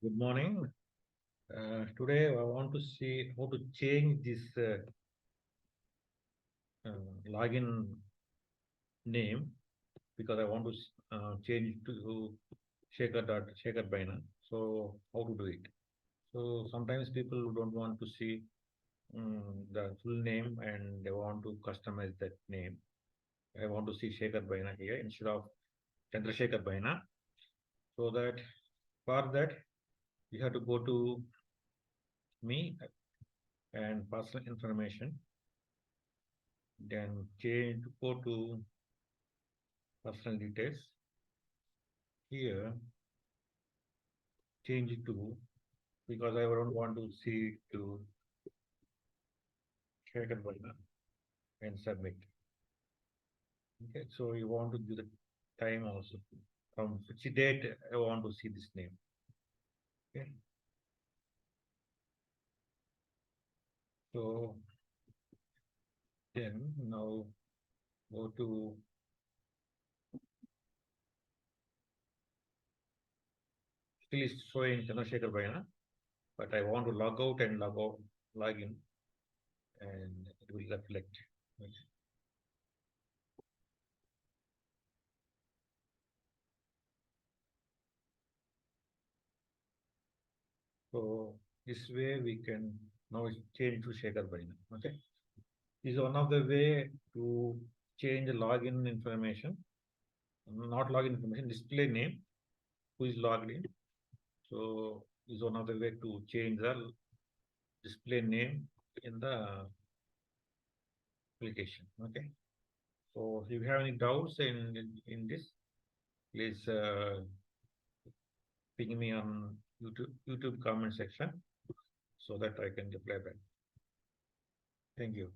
Good morning. Today I want to see how to change this login name because I want to change to Shekhar Baina. So how to do it? So sometimes people don't want to see the full name and they want to customize that name. I want to see Shekhar Baina here instead of Chandrasekhar Baina. So that for that you have to go to me and personal information, then go to personal details. Here, change it to, because I don't want to see to Shekhar Baina and submit. Okay, so you want to give the time also. From which date I want to see this name. Okay. So then now go to still is showing Chandrasekhar Baina, but I want to log out and log in, and it will reflect. Okay. So this way we can now change to Shekhar Baina. Okay. This is one of the way to change the login information, not login information, display name, who is logged in. So this is one of the way to change the display name in the application. Okay. So if you have any doubts in this, please ping me on YouTube comment section so that I can reply back. Thank you.